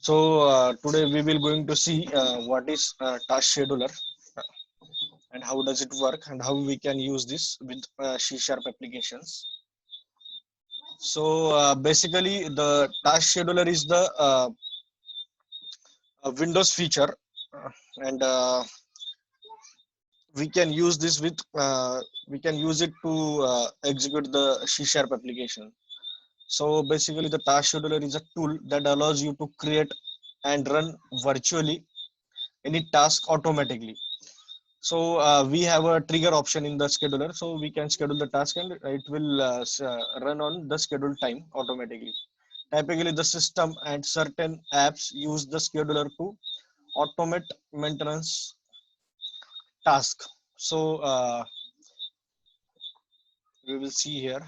Today we will going to see what is task scheduler and how does it work and how we can use this with C# applications. Basically, the task scheduler is the Windows feature, and we can use this with we can use it to execute the C# application. So basically, the task scheduler is a tool that allows you to create and run virtually any task automatically. We have a trigger option in the scheduler, so we can schedule the task and it will run on the scheduled time automatically. Typically, the system and certain apps use the scheduler to automate maintenance task. So we will see here.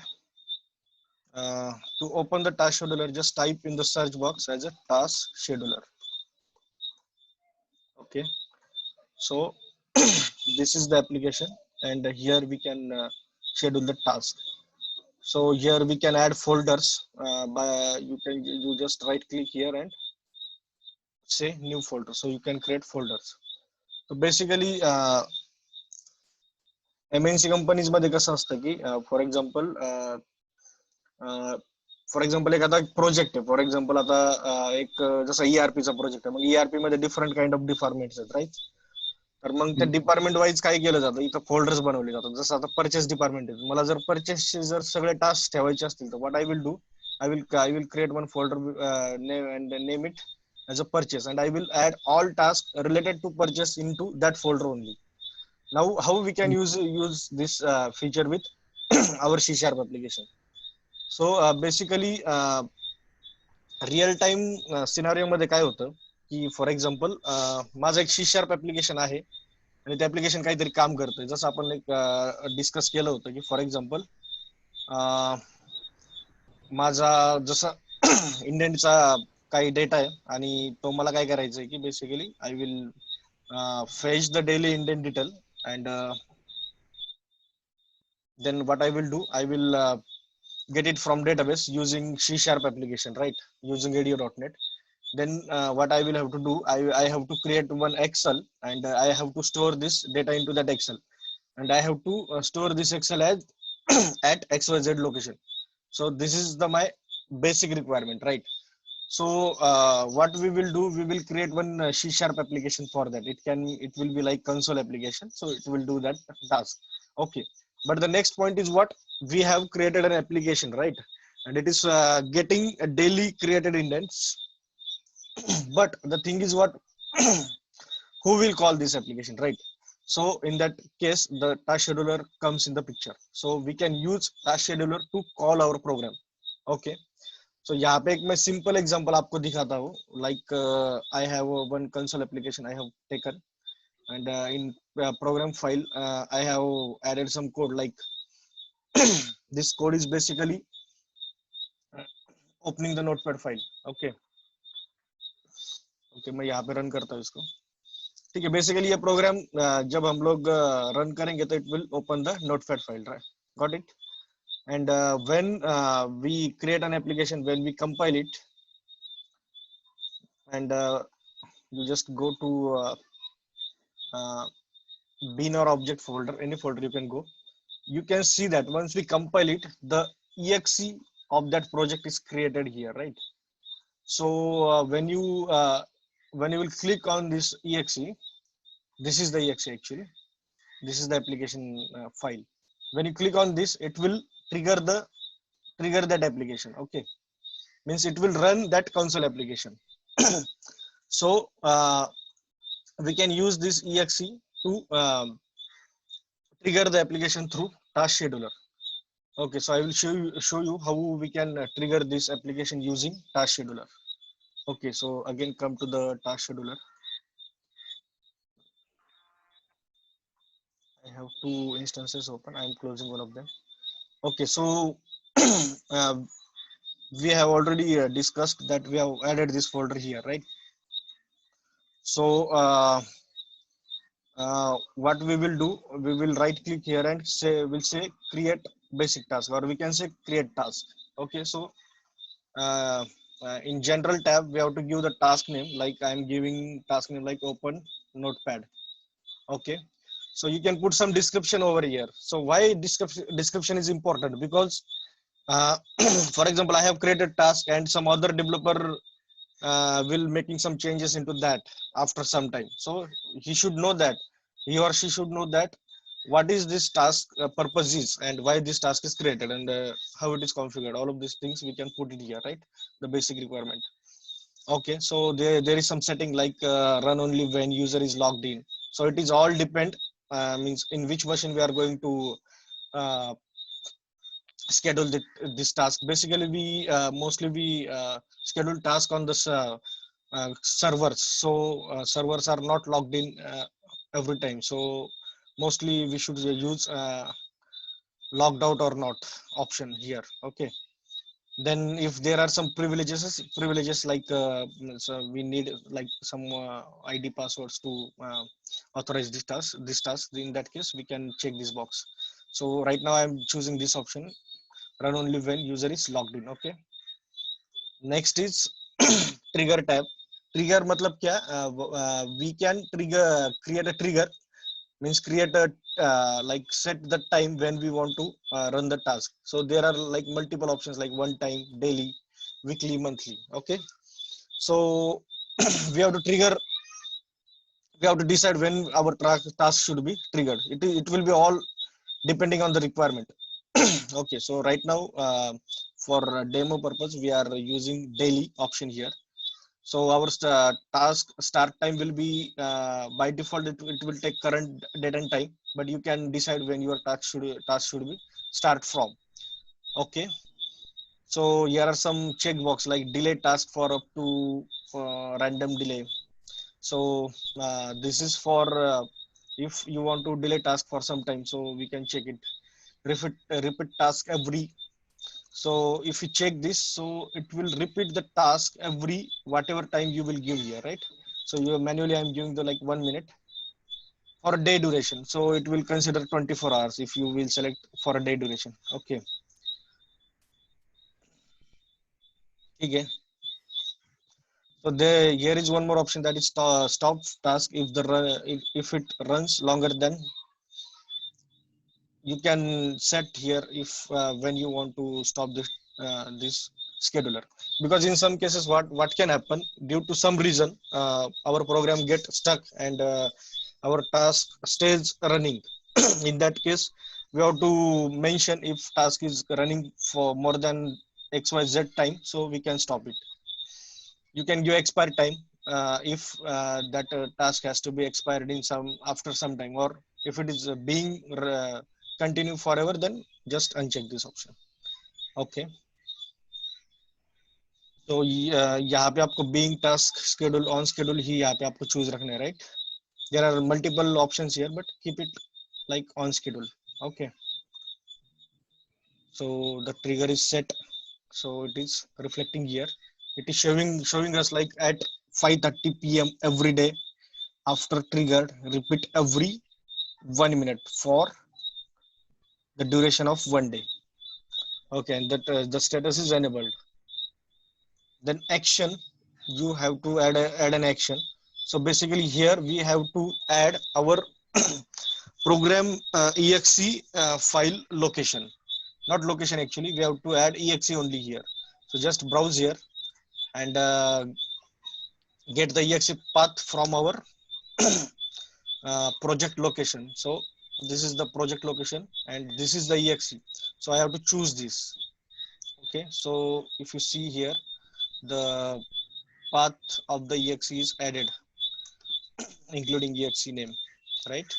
To open the task scheduler, just type in the search box as a task scheduler. Okay, so this is the application, and here we can schedule the task. So here we can add folders by you just right click here and say new folder. So you can create folders. So basically MNC companies मध्ये कसं असतं की for example एखादा project आहे. For example आता एक जसा ईआरपीचा project आहे, मग ईआरपी मध्ये डिफरंट काइंड ऑफ डिपार्टमेंट्स आहेत, राईट. तर मग त्या डिपार्टमेंट वाईज काय केलं जातं, इथं फोल्डर्स बनवले जातात. जसं आता परचेस डिपार्टमेंट आहे, मला जर परचेसचे जर सगळे टास्क ठेवायचे असतील तर what I will do, I will create one folder name and name it as a purchase, and I will add all tasks related to purchase into that folder only. Now how we can use this feature with our C# application. Basically real time scenario मध्ये काय होतं की for example माझं एक C# application आहे आणि ते application काहीतरी काम करतंय. जसं आपण एक डिस्कस केलं होतं की फॉर एक्झाम्पल माझा जसं इंडियनचा काही डेटा आहे आणि तो मला काय करायचं आहे की basically I will fetch the daily indent detail, and then what I will do, I will get it from database using C# application, right, using ADO.NET. Then what I will have to do, I have to create one Excel, and I have to store this data into that Excel, and I have to store this Excel as at XYZ location. So this is the my basic requirement, right? So what we will do, we will create one C# application for that. It will be like console application, so it will do that task. Okay, but the next point is what we have created an application, right, and it is getting a daily created indents. But the thing is what who will call this application, right? So in that case the task scheduler comes in the picture, so we can use task scheduler to call our program. Okay, so यहाँ पे एक मैं simple example आपको दिखाता हूँ. Like I have one console application I have taken, and in program file I have added some code. Like this code is basically opening the notepad file. Okay, मैं यहाँ पे रन करता हूँ इसको. ठीक है, बेसिकली ये प्रोग्राम जब हम लोग रन करेंगे तो it will open the notepad file, right. Got it. And when we create an application, when we compile it, and you just go to uh, bin or object folder, any folder you can go, you can see that once we compile it, the exe of that project is created here, right? So when you will click on this exe, this is the exe actually, this is the application file. When you click on this, it will trigger that application. Okay, means it will run that console application. So we can use this exe to trigger the application through task scheduler. Okay, so I will show you how we can trigger this application using task scheduler. Okay, so again come to the task scheduler. I have two instances open, I am closing one of them. Okay, so uh, we have already discussed that we have added this folder here, right? So what we will do, we will right click here and we'll say create basic task, or we can say create task. Okay, so in general tab we have to give the task name, like I'm giving task name like open notepad. Okay, so you can put some description over here. So why description is important? Because uh, for example, I have created task and some other developer will making some changes into that after some time. So he should know that, he or she should know that what is this task purpose is, and why this task is created, and how it is configured. All of these things we can put it here, right? The basic requirement. Okay, so there is some setting like run only when user is logged in. So it is all depend, means in which version we are going to uh, schedule this task. Basically we mostly we schedule task on the servers. So servers are not logged in every time. So mostly we should use logged out or not option here. Okay, then if there are some privileges like so we need like some id passwords to authorize this task, in that case we can check this box. So right now I'm choosing this option, run only when user is logged in. Okay, next is trigger tab. Trigger matlab kya, we can trigger create a trigger, means create a like set the time when we want to run the task. So there are like multiple options like one time, daily, weekly, monthly. Okay, so we have to trigger, we have to decide when our task should be triggered. It will be all depending on the requirement. Okay, so right now for demo purpose we are using daily option here. So our task start time will be by default it will take current date and time, but you can decide when your task should be start from. Okay, so here are some checkbox like delay task for up to random delay. So this is for if you want to delay task for some time, so we can check it. Repeat task every. So if you check this, so it will repeat the task every whatever time you will give here, right? So you manually I'm giving the like 1 minute for a day duration. So it will consider 24 hours if you will select for a day duration. Okay. Okay. So there here is one more option, that is stop task if if it runs longer than. You can set here if when you want to stop this scheduler. Because in some cases what can happen, due to some reason our program get stuck and our task stays running. In that case we have to mention if task is running for more than xyz time, so we can stop it. You can give expire time if that task has to be expired in some after some time, or if it is being continue forever, then just uncheck this option. Okay, तो यहाँ पे आपको being task schedule on schedule ही यहाँ पे आपको choose रखना है, right? There are multiple options here, but keep it like on schedule. Okay, so the trigger is set, so it is reflecting here. It is showing us like at 5:30 p.m. every day after triggered, repeat every 1 minute for the duration of 1 day. Okay, and that the status is enabled. Then action, you have to add an action. So basically here we have to add our program exe file location, not location actually, we have to add exe only here. So just browse here and get the exe path from our project location. So this is the project location and this is the exe. So I have to choose this. Okay, so if you see here, the path of the exe is added including exe name, right?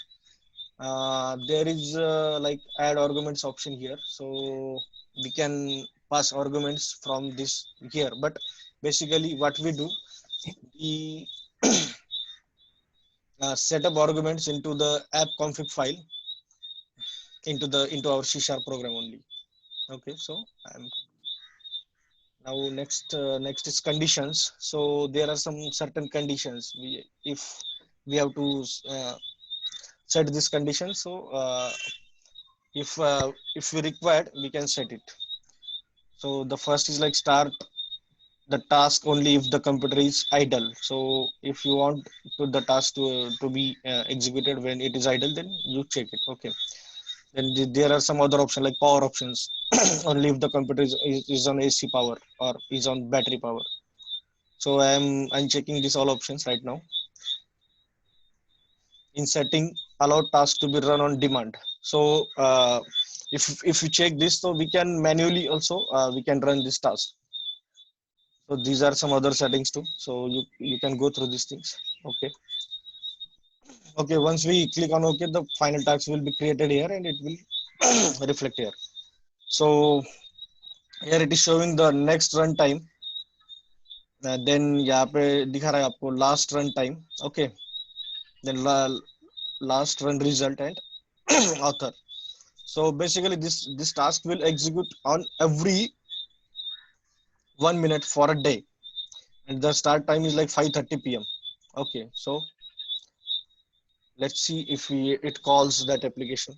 There is like add arguments option here, so we can pass arguments from this here. But basically what we do, we set up arguments into the app config file, into our C# program only. Okay, so I'm now next is conditions. So there are some certain conditions if we have to uh, set this condition. So if we required, we can set it. So the first is like start the task only if the computer is idle. So if you want to the task to be executed when it is idle, then you check it. Okay. Then there are some other options like power options. Only if the computer is on AC power or is on battery power. So I'm checking these all options right now. In setting, allow task to be run on demand. So if you check this, so we can manually also we can run this task. So these are some other settings too. So you can go through these things. Okay. Okay. Once we click on OK, the final task will be created here and it will reflect here. So here it is showing the next run time. Then यहाँ पे दिखा रहा है आपको last run time. Okay. Then last run result and author. So basically this task will execute on every 1 minute for a day, and the start time is like 5:30 p.m. Okay, so let's see if it calls that application.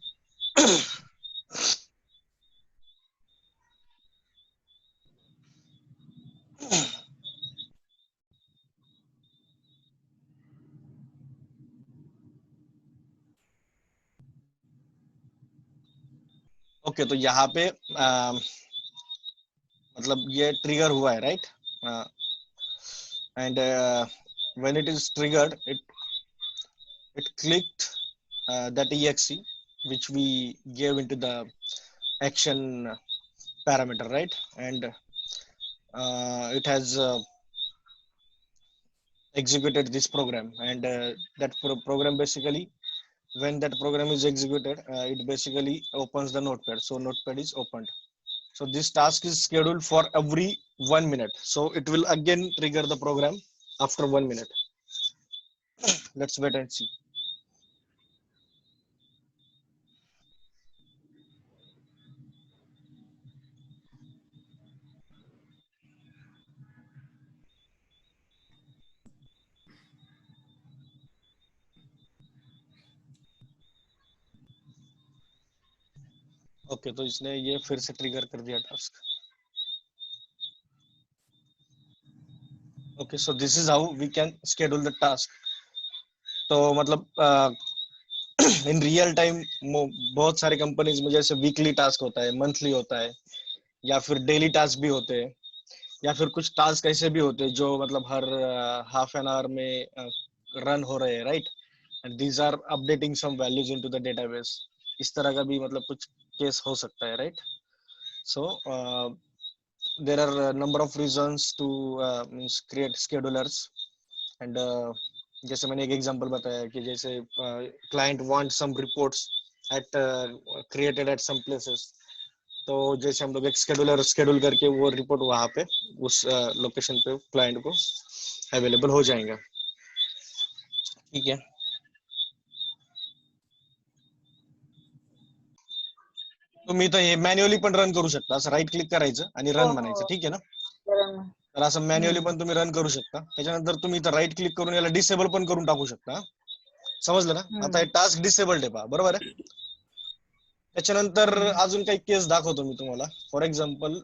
Okay तो यहाँ पे मतलब ये trigger हुआ है right and when it is triggered it clicked that exe which we gave into the action parameter, right? And it has executed this program, and that program basically, when that program is executed, it basically opens the notepad. So notepad is opened. So this task is scheduled for every 1 minute, so it will again trigger the program after 1 minute. Let's wait and see. Okay तो इसने ये फिर से trigger कर दिया task. Okay so this is how we can schedule the task. तो मतलब in real time बहुत सारे कंपनीज में जैसे वीकली टास्क होता है, मंथली होता है, या फिर डेली टास्क भी होते हैं, या फिर कुछ टास्क ऐसे भी होते हैं जो मतलब हर हाफ एन आवर में रन हो रहे हैं, right? And these are updating some values into the database. इस तरह का भी मतलब कुछ केस हो सकता है, right? So there are a number of reasons to means create schedulers. And जैसे मैंने एक एग्जांपल बताया कि जैसे client want some reports at created at some places. तो जैसे हम लोग एक स्केडुलर स्केड्यूल करके वो रिपोर्ट वहां पे उस लोकेशन पे क्लाइंट को अवेलेबल हो जाएगा. ठीक है. तुम्ही तर हे मॅन्युअली पण रन करू शकता. असं राईट क्लिक करायचं आणि हो रन हो म्हणायचं. ठीक आहे ना? बरोबर. तर असं मॅन्युअली पण तुम्ही रन करू शकता. त्याच्यानंतर तुम्ही इथं राईट क्लिक करून याला डिसेबल पण करून टाकू शकता. समजलं ना? आता हे टास्क डिसेबल्ड आहे पहा, बरोबर आहे? त्याच्यानंतर अजून काही केस दाखवतो मी तुम्हाला. फॉर एक्झाम्पल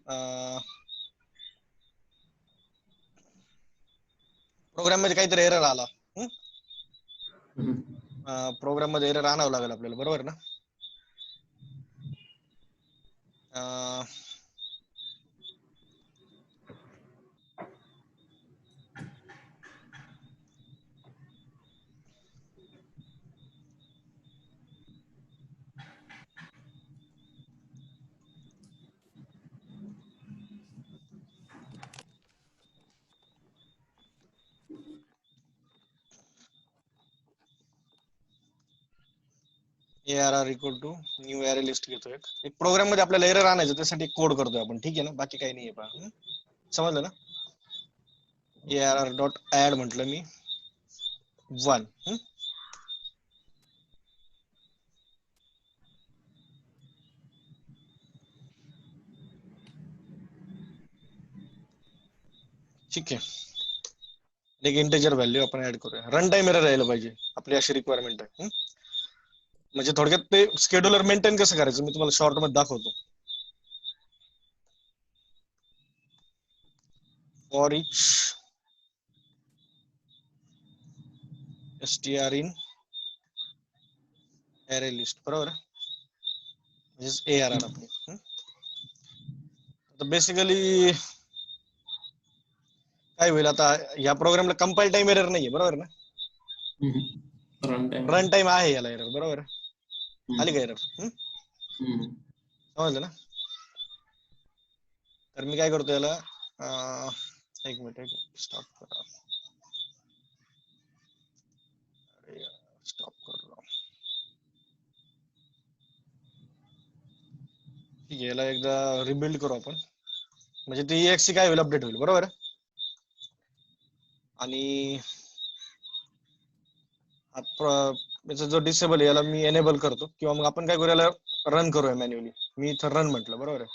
प्रोग्राम मध्ये काहीतरी एरर आला. प्रोग्राम मध्ये एरर आणावं लागेल आपल्याला, बरोबर ना? ARR equal to new array list घेतोय. एक प्रोग्राम मध्ये आपल्याला एरर आणायचं, त्यासाठी कोड करतोय आपण. ठीक आहे ना? बाकी काही नाहीये पहा. समजलं ना? ARR डॉट ऍड म्हटलं मी 1. ठीक आहे. एक इंटिजर व्हॅल्यू आपण ऍड करूया. रन टाइम एरर यायला पाहिजे, आपली अशी रिक्वायरमेंट आहे. म्हणजे थोडक्यात ते स्केड्युलर मेंटेन कसं करायचं मी तुम्हाला शॉर्ट मध्ये दाखवतो. for each str in array list, बरोबर आहे, म्हणजेच ARR आपली. तर बेसिकली काय होईल आता, या प्रोग्रामला कंपाईल टाइम एरर नाहीये, बरोबर ना? रन टाइम आहे याला एरर, बरोबर आहे, आली का एरर? समजलं ना? तर मी काय करतो याला, एक मिनिट स्टॉप करा, स्टॉप कर, ठीक आहे, याला एकदा रिबिल्ड करू आपण, म्हणजे ती EXE काय होईल, अपडेट होईल, बरोबर आहे. आणि याचा जो डिसेबल आहे याला मी एनेबल करतो, किंवा मग आपण काय करू, याला रन करूया मॅन्युअली. मी इथं रन म्हटलं, बरोबर आहे.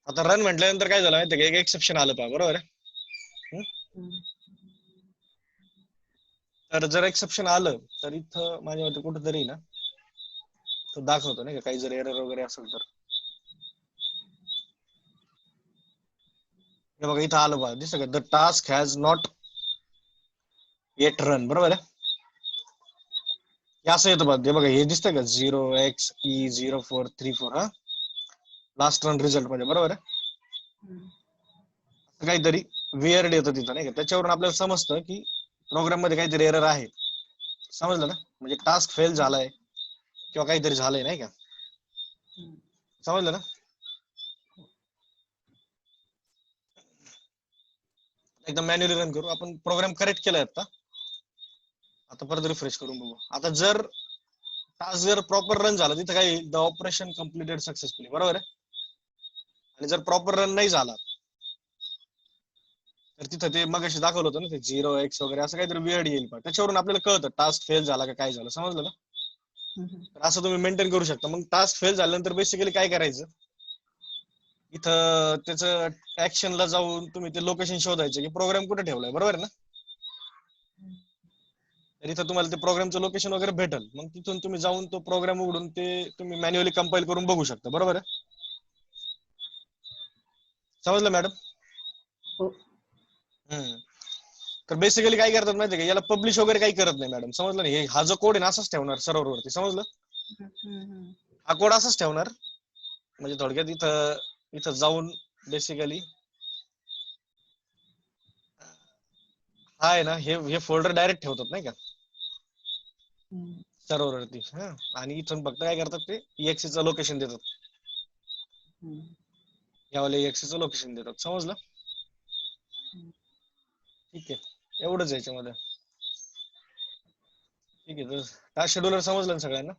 आता रन म्हटल्यानंतर काय झालं माहिती, एक एक्सेप्शन आलं पहा, बरोबर आहे. तर जर एक्सेप्शन आलं तर इथं माझ्या मते कुठेतरी ना तो दाखवतो नाही का, काही जर एरर वगैरे असेल तर. हे बघा इथं आलं बघा, दिसतं का, the task has not yet run, बरोबर आहे. असं येतं बघा, हे बघा, हे दिसतं का 0xE0434, हा लास्ट रन रिझल्ट मध्ये, बरोबर आहे. काहीतरी विअर्ड येतं तिथं नाही का, त्याच्यावरून आपल्याला समजतं की प्रोग्राम मध्ये काहीतरी एरर आहे, समजलं ना, म्हणजे टास्क फेल झालाय किंवा काहीतरी झालंय नाही का, समजलं ना. एकदम मॅन्युअली रन करू आपण, प्रोग्राम करेक्ट केलाय आता परत रिफ्रेश करून बघू. आता जर टास्क जर प्रॉपर रन झाला, तिथं काय, द ऑपरेशन कम्प्लिटेड सक्सेसफुली, बरोबर आहे. आणि जर प्रॉपर रन नाही झाला तर तिथं ते मग अशी दाखवलं होतं ना, ते 0x वगैरे असं काहीतरी विअर्ड येईल, पण त्याच्यावरून आपल्याला कळतं टास्क फेल झाला का काय झालं, समजलं ना. तर असं तुम्ही मेंटेन करू शकता. मग टास्क फेल झाल्यानंतर बेसिकली काय करायचं, इथं त्याचं ऍक्शनला जाऊन तुम्ही ते लोकेशन शोधायचं की प्रोग्राम कुठे ठेवलाय, बरोबर ना. तर इथं तुम्हाला ते प्रोग्रामचं लोकेशन वगैरे भेटल, मग तिथून तुम्ही जाऊन तो प्रोग्राम उघडून ते तुम्ही मॅन्युअली कंपाईल करून बघू शकता, बरोबर आहे. समजलं मॅडम? तर बेसिकली काय करतात माहिती का, याला पब्लिश वगैरे काही करत नाही मॅडम, समजलं नाही. हा जो कोड आहे ना असाच ठेवणार सर्व्हर वरती, समजलं. हा कोड असाच ठेवणार, म्हणजे थोडक्यात इथं इथं जाऊन बेसिकली हा आहे ना, हे फोल्डर डायरेक्ट ठेवतात नाही का सर्व्हर वरती, आणि इथून फक्त काय करतात ते EXE चं लोकेशन देतात, यावाले EXE चं लोकेशन देतात, समजलं. ठीक आहे, एवढंच याच्यामध्ये. ठीक आहे, तर टास्क शेड्यूलर समजलं ना सगळ्यांना.